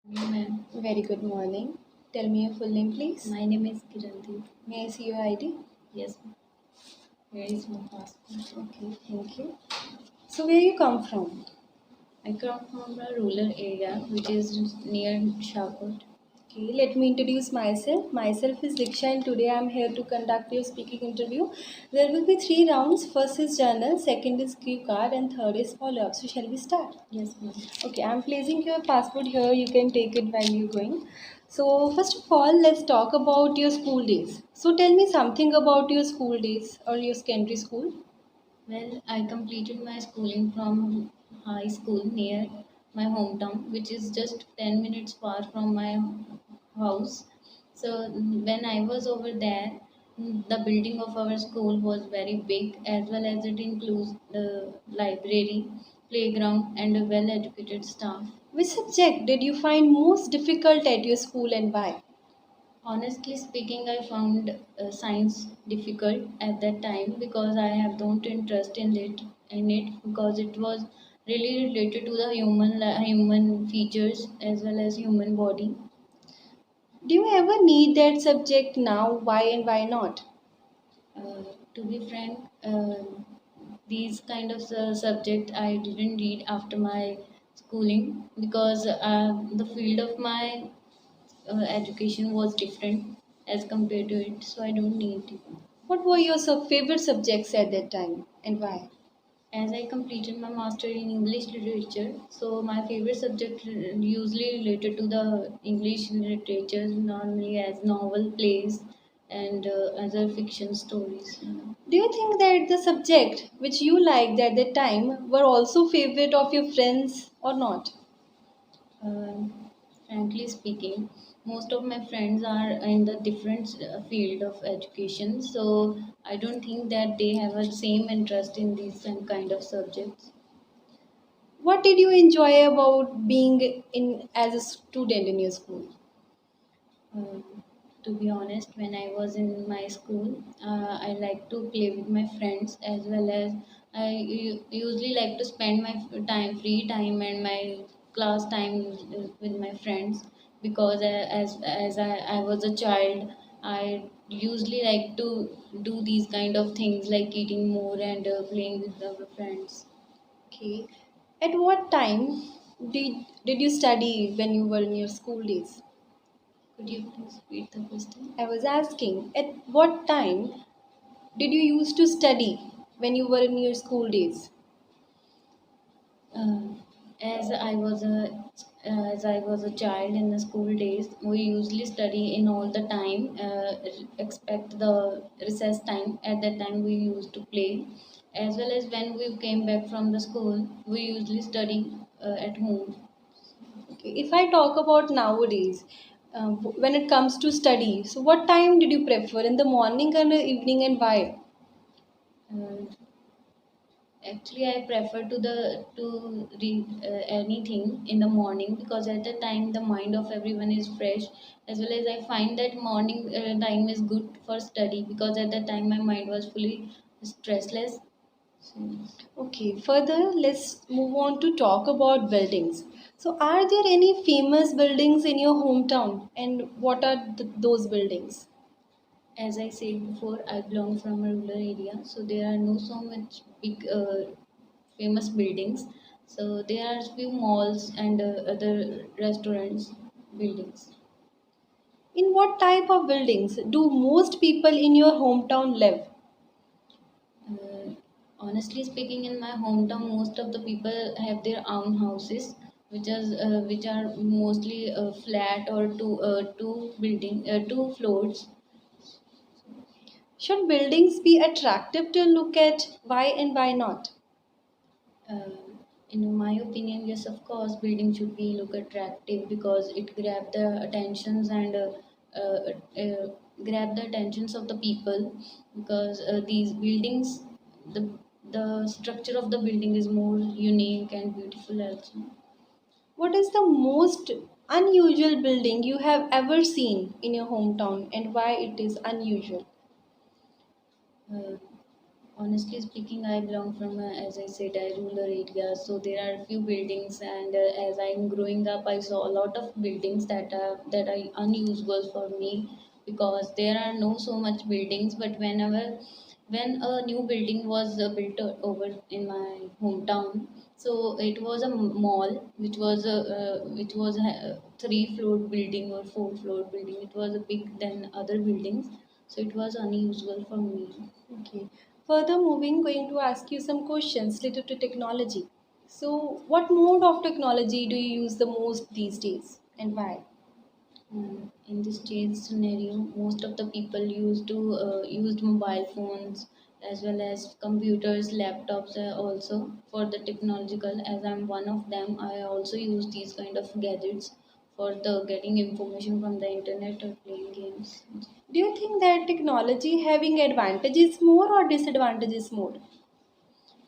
Ma'am, Very good morning. Tell me your full name, please. my name is Kiranti. May I see your ID? Yes, ma'am. Where is my passport? Okay, thank you. So, where you come from? I come from a rural area which is near Shahpur. Okay, let me introduce myself. Myself is Diksha, and today I am here to conduct your speaking interview. There will be three rounds. First is journal, second is cue card, and third is follow up. So, shall we start? Yes, ma'am. Okay, I'm placing your passport here. You can take it while you're going. So, first of all, let's talk about your school days. So, tell me something about your school days or your secondary school. Well, I completed my schooling from high school near my hometown, which is just 10 minutes far from my house. So when I was over there, the building of our school was very big, as well as it includes the library, playground, and a well-educated staff. Which subject did you find most difficult at your school and why? Honestly speaking, I found science difficult at that time because I have don't interest in it because it was really related to the human features as well as human body. Do you ever need that subject now? Why and why not? To be frank, these kind of subject I didn't read after my schooling because the field of my education was different as compared to it, so I don't need it. What were your favorite subjects at that time and why? As I completed my master in English literature, so my favorite subject usually related to the English literature, normally as novel, plays, and other fiction stories. Do you think that the subject which you liked at that time were also favorite of your friends or not? Frankly speaking, most of my friends are in the different field of education, so I don't think that they have a same interest in these kind of subjects. What did you enjoy about being in as a student in your school? Um, to be honest, when I was in my school, I like to play with my friends as well as usually like to spend my free time, and my class time with my friends because I was a child, I usually like to do these kind of things like eating more and playing with our friends. Okay. At what time did you study when you were in your school days? Could you please repeat the question? I was asking, at what time did you used to study when you were in your school days? Uh, as I was a child in the school days, we usually study in all the time, expect the recess time. At that time, we used to play, as well as when we came back from the school, we usually study at home. Okay. If I talk about nowadays, when it comes to study, so what time did you prefer in the morning and the evening and why? Uh, Actually, I prefer to read anything in the morning because at the time the mind of everyone is fresh, as well as I find that morning time is good for study because at that time my mind was fully stressless. So, Okay, further, let's move on to talk about buildings. So, are there any famous buildings in your hometown, and what are those buildings? as I said before, I belong from a rural area, so there are no so much big famous buildings. So there are few malls and other restaurants buildings. In what type of buildings do most people in your hometown live? Uh, Honestly speaking, in my hometown, most of the people have their own houses, which are mostly flat or two floors. Should buildings be attractive to look at? Why and why not? Uh, in my opinion, yes, of course, building should be look attractive because it grab the attentions and uh, uh, grab the attentions of the people because these buildings, the the structure of the building is more unique and beautiful also. What is the most unusual building you have ever seen in your hometown and why it is unusual? Uh, Honestly speaking, I belong from, as I said, a rural area, so there are few buildings, and as I'm growing up, I saw a lot of buildings that are unusual for me because there are no so much buildings. But when a new building was built over in my hometown, so it was a mall which was a 3-floor building or 4-floor building. It was a big than other buildings, so it was unusual for me. Okay. Further moving, going to ask you some questions related to technology. So, what mode of technology do you use the most these days and why? In this change scenario, most of the people used mobile phones as well as computers, laptops also for the technological. As I'm one of them, I also use these kind of gadgets for the getting information from the internet or playing games. Do you think that technology having advantages more or disadvantages more?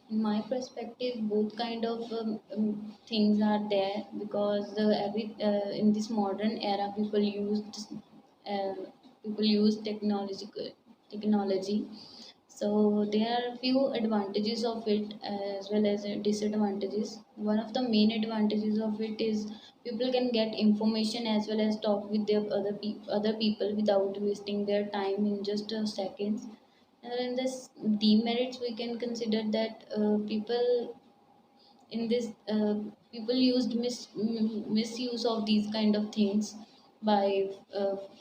In my perspective, both kind of things are there because every in this modern era, uh, people use technology. So there are few advantages of it as well as disadvantages. One of the main advantages of it is people can get information as well as talk with their other people without wasting their time in just seconds. And in this demerits, we can consider that in this people used misuse of these kind of things by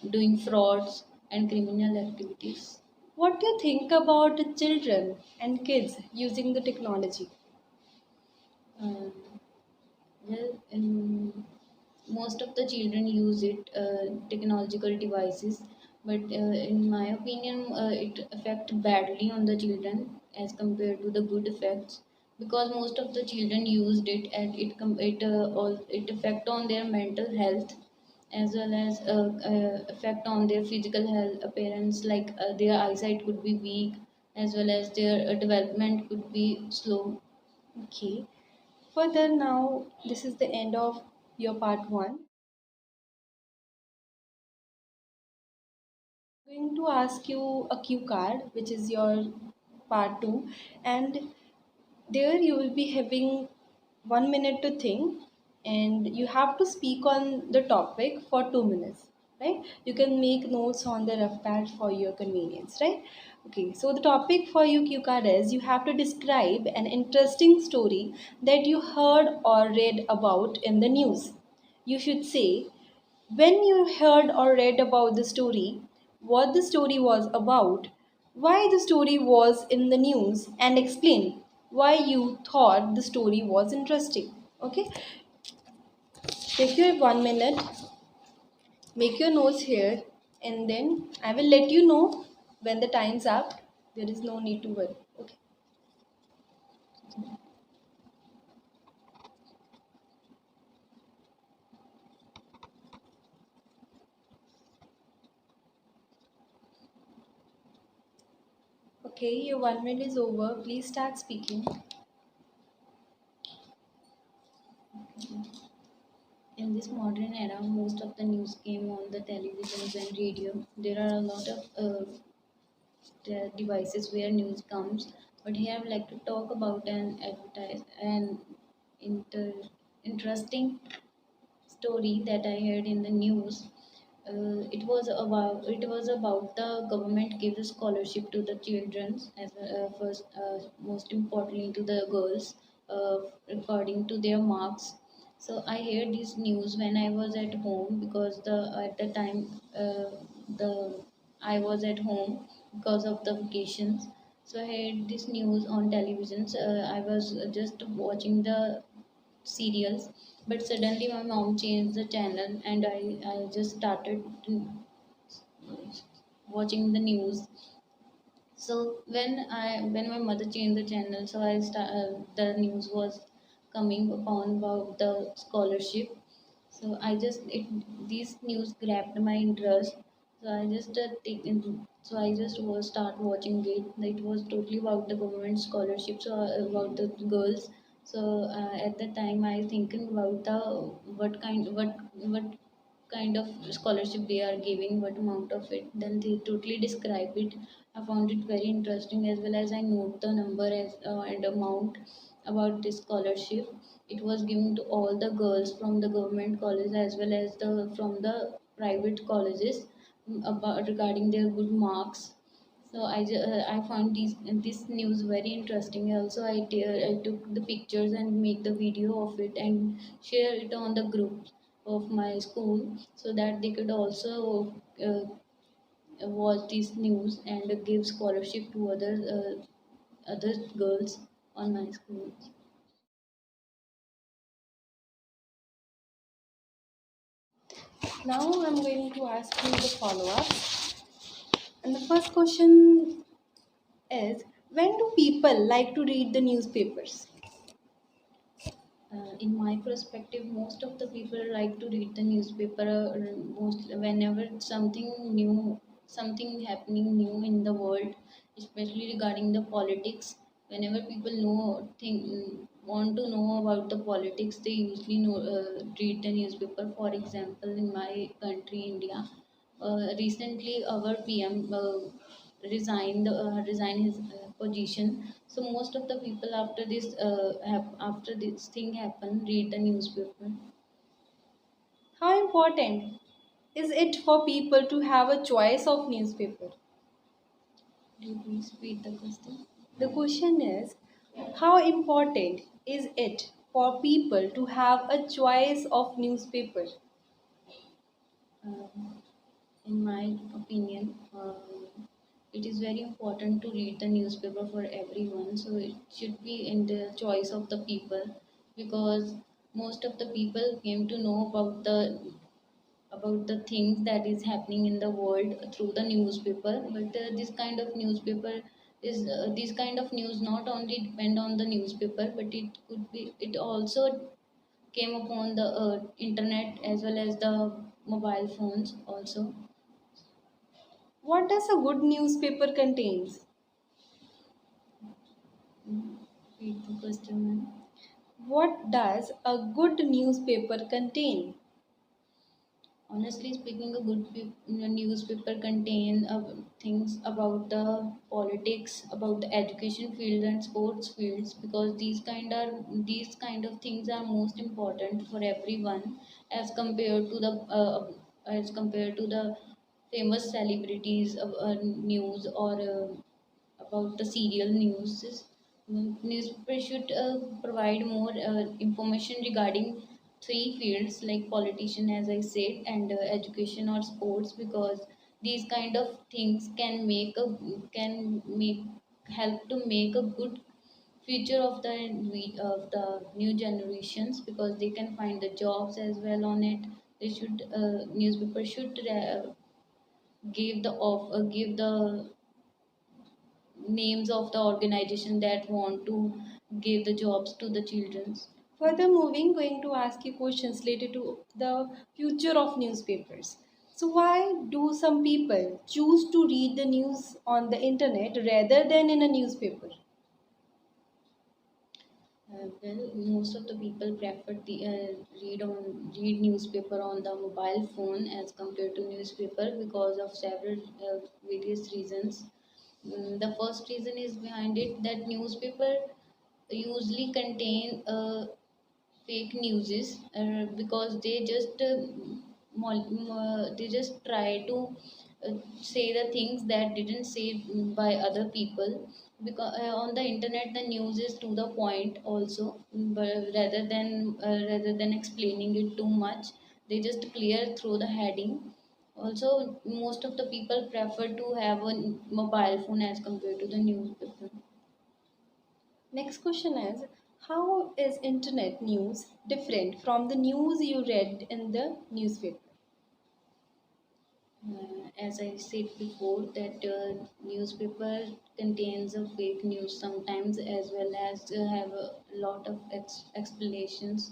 doing frauds and criminal activities. What do you think about the children and kids using the technology? Um, well, most of the children use it technological devices, but in my opinion, it affect badly on the children as compared to the good effects because most of the children used it and it affect on their mental health as well as effect on their physical health appearance, like their eyesight could be weak as well as their development could be slow. Okay. Further, now this is the end of your part one. I'm going to ask you a cue card, which is your part two, and there you will be having 1 minute to think, and you have to speak on the topic for 2 minutes. Right? You can make notes on the rough pad for your convenience. Right? Okay. So the topic for you, cue card, is you have to describe an interesting story that you heard or read about in the news. You should say when you heard or read about the story, what the story was about, why the story was in the news, and explain why you thought the story was interesting. Okay, take your 1 minute, make your notes here, and then I will let you know when the time's up. There is no need to worry. Okay. Okay, your 1 minute is over. Please start speaking. In this modern era, most of the news came on the televisions and radio. There are a lot of the devices where news comes, but here I would like to talk about an interesting story that I heard in the news. It was about the government gives a scholarship to the children as first most importantly to the girls uh, according to their marks. So I heard this news when I was at home because the at the time the I was at home because of the vacations. So I heard this news on television. I was just watching the serials, but suddenly my mom changed the channel and I just started watching the news. So when my mother changed the channel, so the news was coming upon about the scholarship. So these news grabbed my interest. So I just was start watching it. It was totally about the government scholarship, so about the girls. So at the time I thinking about the what kind of scholarship they are giving, what amount of it. Then they totally describe it I found it very interesting, as well as I note the number as and amount about this scholarship. It was given to all the girls from the government colleges as well as the from the private colleges, about regarding their good marks. So I found this news very interesting. Also, I took the pictures and make the video of it and share it on the group of my school, so that they could also watch this news and give scholarship to other girls on my school. Now I'm going to ask you the follow up. And the first question is, when do people like to read the newspapers? In my perspective, most of the people like to read the newspaper most whenever something happening new in the world, especially regarding the politics. Whenever people want to know about the politics, they usually read the newspaper. For example, in my country, India, recently our PM resign his position. So most of the people after this thing happened read the newspaper. How important is it for people to have a choice of newspaper? Do you please read the question? The question is, how important is it for people to have a choice of newspaper? Um, in my opinion, it is very important to read the newspaper for everyone. So it should be in the choice of the people, because most of the people came to know about the things that is happening in the world through the newspaper. But this kind of news not only depend on the newspaper, but it also came upon the internet as well as the mobile phones also. What does a good newspaper contains? Read the question, ma'am. What does a good newspaper contain? Honestly speaking, a newspaper contain things about the politics, about the education field and sports fields, because these kind of things are most important for everyone, as compared to the famous celebrities of news, or about the serial news. Newspaper should provide more information regarding three fields like politician, as I said, and education or sports, because these kind of things can make help to make a good future of the new generations, because they can find the jobs as well on it. They should newspaper should give the names of the organization that want to give the jobs to the children. Further moving, going to ask you questions related to the future of newspapers. So why do some people choose to read the news on the internet rather than in a newspaper? Well, most of the people prefer the read newspaper on the mobile phone as compared to newspaper, because of several various reasons. The first reason is behind it that newspaper usually contain fake newses, because they just try to say the things that didn't say by other people, because on the internet the news is to the point also, but rather than explaining it too much, they just clear through the heading. Also, most of the people prefer to have a mobile phone as compared to the newspaper. Next question is, how is internet news different from the news you read in the newspaper? As I said before, that newspaper contains a fake news sometimes, as well as have a lot of explanations.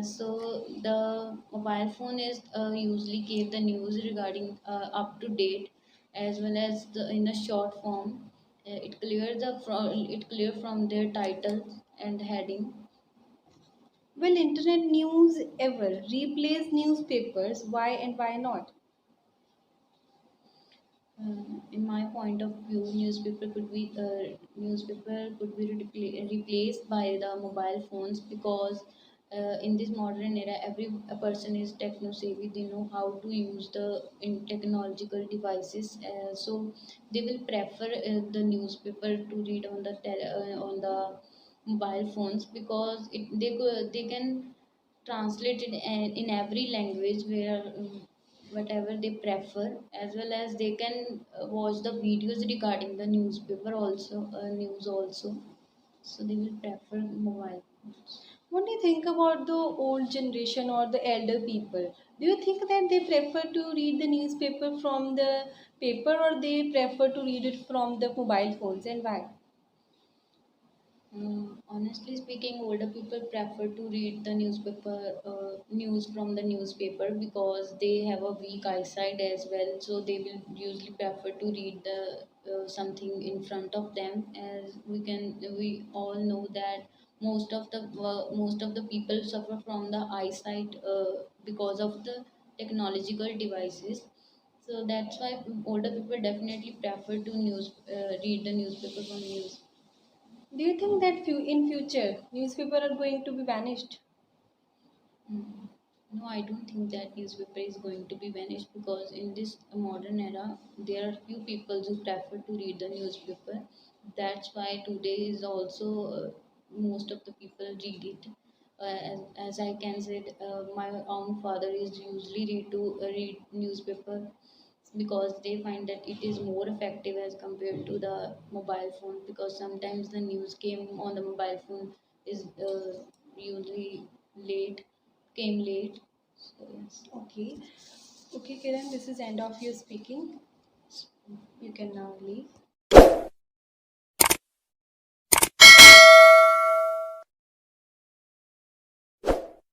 So the mobile phone is usually give the news regarding up to date, as well as in a short form. It clear from their title and heading. Will internet news ever replace newspapers? Why and why not? In my point of view, newspaper could be replaced by the mobile phones because in this modern era, every a person is techno savvy. They know how to use the in technological devices, so they will prefer the newspaper to read on the on the mobile phones because they can translate it in every language where whatever they prefer, as well as they can watch the videos regarding the newspaper also, news also, so they will prefer mobile phones. What do you think about the old generation or the elder people? Do you think that they prefer to read the newspaper from the paper or they prefer to read it from the mobile phones, and why? Honestly speaking, older people prefer to read the news from the newspaper because they have a weak eyesight as well. So they will usually prefer to read the something in front of them. As we all know that most of the people suffer from the eyesight because of the technological devices. So that's why older people definitely prefer to read the newspaper from news. Do you think that in future newspaper are going to be vanished? Mm. No, I don't think that newspaper is going to be vanished because in this modern era, there are few people who prefer to read the newspaper. That's why today is also most of the people read it. As I can say, my own father is usually read newspaper because they find that it is more effective as compared to the mobile phone because sometimes the news came on the mobile phone is usually came late. So yes. Okay. Okay, Kiran, this is end of your speaking. You can now leave.